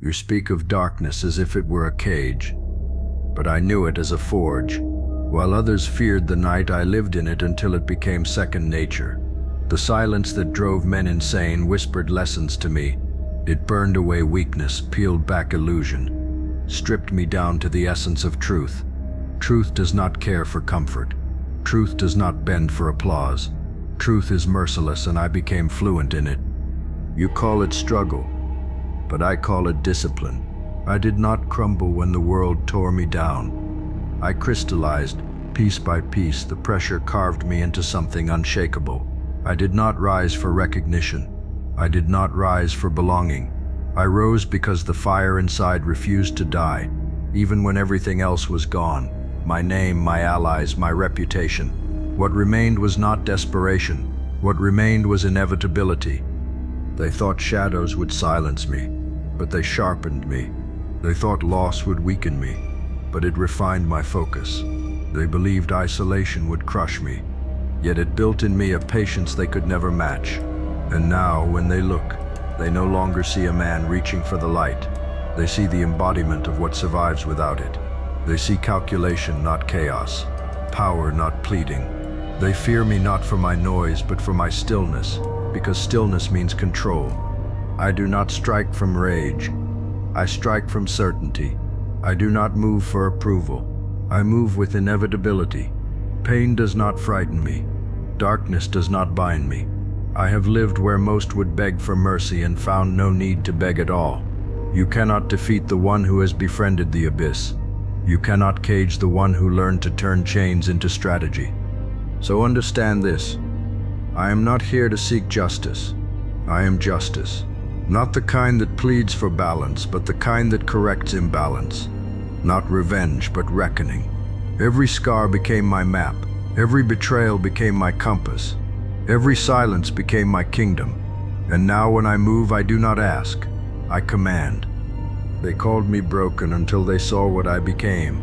You speak of darkness as if it were a cage, but I knew it as a forge. While others feared the night, I lived in it until it became second nature. The silence that drove men insane whispered lessons to me. It burned away weakness, peeled back illusion, stripped me down to the essence of truth. Truth does not care for comfort. Truth does not bend for applause. Truth is merciless, and I became fluent in it. You call it struggle, but I call it discipline. I did not crumble when the world tore me down. I crystallized, piece by piece. The pressure carved me into something unshakable. I did not rise for recognition. I did not rise for belonging. I rose because the fire inside refused to die, even when everything else was gone. My name, my allies, my reputation. What remained was not desperation. What remained was inevitability. They thought shadows would silence me, but they sharpened me. They thought loss would weaken me, but it refined my focus. They believed isolation would crush me, yet it built in me a patience they could never match. And now, when they look, they no longer see a man reaching for the light. They see the embodiment of what survives without it. They see calculation, not chaos, power, not pleading. They fear me not for my noise, but for my stillness, because stillness means control. I do not strike from rage. I strike from certainty. I do not move for approval. I move with inevitability. Pain does not frighten me. Darkness does not bind me. I have lived where most would beg for mercy and found no need to beg at all. You cannot defeat the one who has befriended the abyss. You cannot cage the one who learned to turn chains into strategy. So understand this. I am not here to seek justice. I am justice. Not the kind that pleads for balance, but the kind that corrects imbalance. Not revenge, but reckoning. Every scar became my map. Every betrayal became my compass. Every silence became my kingdom. And now when I move, I do not ask. I command. They called me broken until they saw what I became.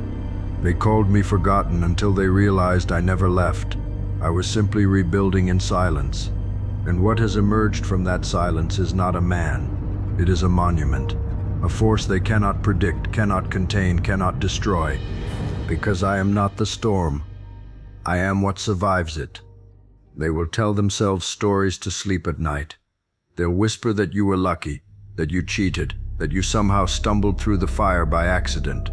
They called me forgotten until they realized I never left. I was simply rebuilding in silence. And what has emerged from that silence is not a man. It is a monument. A force they cannot predict, cannot contain, cannot destroy. Because I am not the storm. I am what survives it. They will tell themselves stories to sleep at night. They'll whisper that you were lucky, that you cheated, that you somehow stumbled through the fire by accident.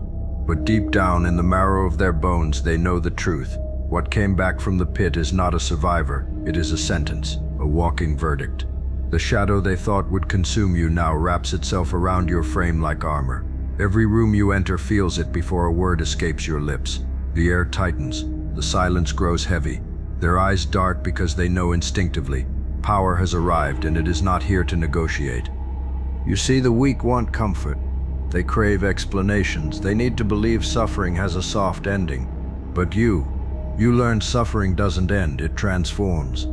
But deep down in the marrow of their bones, they know the truth. What came back from the pit is not a survivor, it is a sentence, a walking verdict. The shadow they thought would consume you now wraps itself around your frame like armor. Every room you enter feels it before a word escapes your lips. The air tightens, the silence grows heavy. Their eyes dart because they know instinctively, power has arrived and it is not here to negotiate. You see, the weak want comfort. They crave explanations. They need to believe suffering has a soft ending. But you learn suffering doesn't end, it transforms.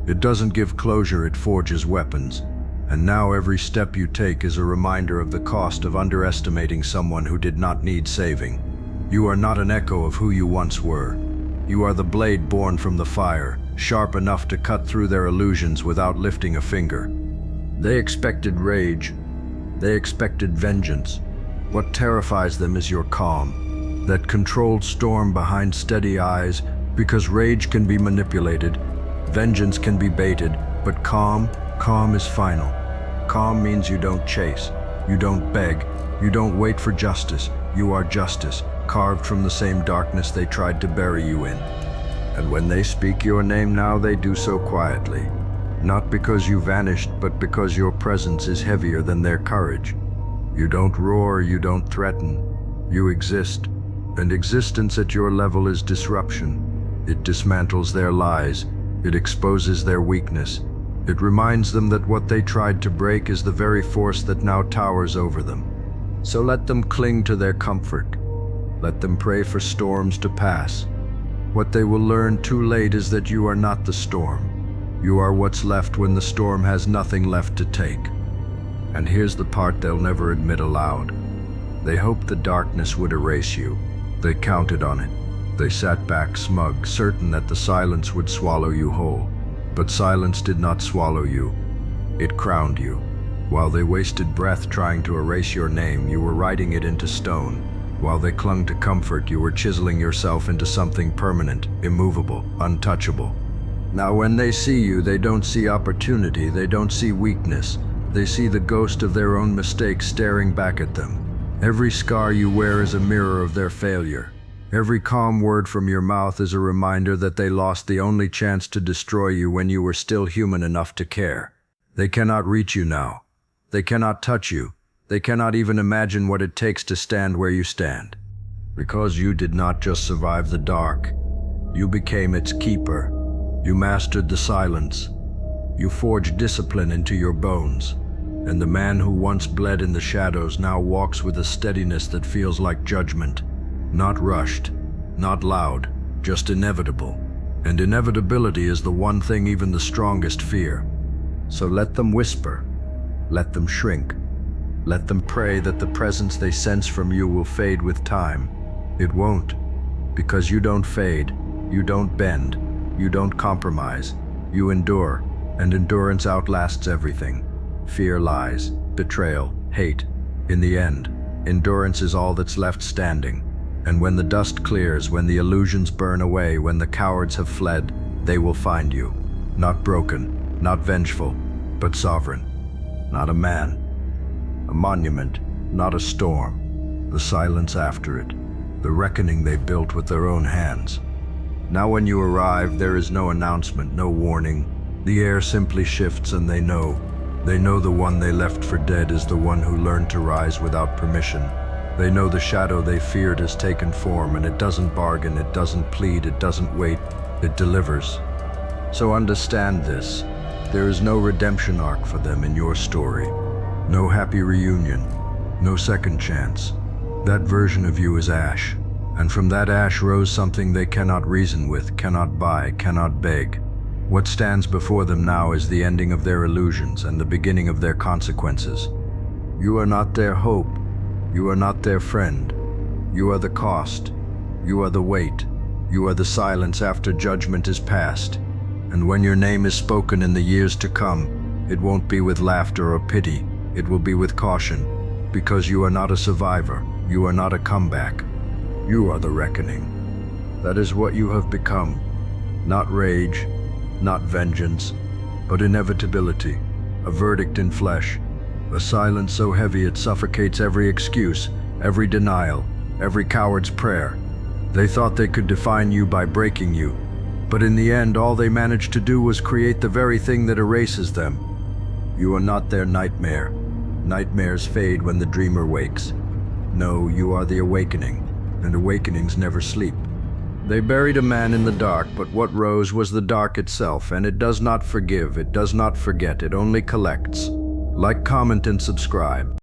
It doesn't give closure, it forges weapons. And now every step you take is a reminder of the cost of underestimating someone who did not need saving. You are not an echo of who you once were. You are the blade born from the fire, sharp enough to cut through their illusions without lifting a finger. They expected rage. They expected vengeance. What terrifies them is your calm, that controlled storm behind steady eyes, because rage can be manipulated, vengeance can be baited, but calm is final. Calm means you don't chase, you don't beg, you don't wait for justice. You are justice, carved from the same darkness they tried to bury you in. And when they speak your name now, they do so quietly. Not because you vanished, but because your presence is heavier than their courage. You don't roar, you don't threaten. You exist, and existence at your level is disruption. It dismantles their lies. It exposes their weakness. It reminds them that what they tried to break is the very force that now towers over them. So let them cling to their comfort. Let them pray for storms to pass. What they will learn too late is that you are not the storm. You are what's left when the storm has nothing left to take. And here's the part they'll never admit aloud. They hoped the darkness would erase you. They counted on it. They sat back smug, certain that the silence would swallow you whole. But silence did not swallow you. It crowned you. While they wasted breath trying to erase your name, you were writing it into stone. While they clung to comfort, you were chiseling yourself into something permanent, immovable, untouchable. Now when they see you, they don't see opportunity, they don't see weakness. They see the ghost of their own mistakes staring back at them. Every scar you wear is a mirror of their failure. Every calm word from your mouth is a reminder that they lost the only chance to destroy you when you were still human enough to care. They cannot reach you now. They cannot touch you. They cannot even imagine what it takes to stand where you stand. Because you did not just survive the dark. You became its keeper. You mastered the silence. You forged discipline into your bones. And the man who once bled in the shadows now walks with a steadiness that feels like judgment. Not rushed, not loud, just inevitable. And inevitability is the one thing even the strongest fear. So let them whisper. Let them shrink. Let them pray that the presence they sense from you will fade with time. It won't, because you don't fade, you don't bend, you don't compromise, you endure, and endurance outlasts everything. Fear, lies, betrayal, hate. In the end, endurance is all that's left standing. And when the dust clears, when the illusions burn away, when the cowards have fled, they will find you. Not broken, not vengeful, but sovereign. Not a man. A monument, not a storm. The silence after it. The reckoning they built with their own hands. Now when you arrive, there is no announcement, no warning. The air simply shifts and they know. They know the one they left for dead is the one who learned to rise without permission. They know the shadow they feared has taken form, and it doesn't bargain, it doesn't plead, it doesn't wait, it delivers. So understand this. There is no redemption arc for them in your story. No happy reunion, no second chance. That version of you is ash, and from that ash rose something they cannot reason with, cannot buy, cannot beg. What stands before them now is the ending of their illusions and the beginning of their consequences. You are not their hope. You are not their friend. You are the cost. You are the weight. You are the silence after judgment is past. And when your name is spoken in the years to come, it won't be with laughter or pity. It will be with caution, because you are not a survivor. You are not a comeback. You are the reckoning. That is what you have become. Not rage, not vengeance, but inevitability, a verdict in flesh, a silence so heavy it suffocates every excuse, every denial, every coward's prayer. They thought they could define you by breaking you, but in the end all they managed to do was create the very thing that erases them. You are not their nightmare. Nightmares fade when the dreamer wakes. No, you are the awakening, and awakenings never sleep. They buried a man in the dark, but what rose was the dark itself, and it does not forgive, it does not forget, it only collects. Like, comment, and subscribe.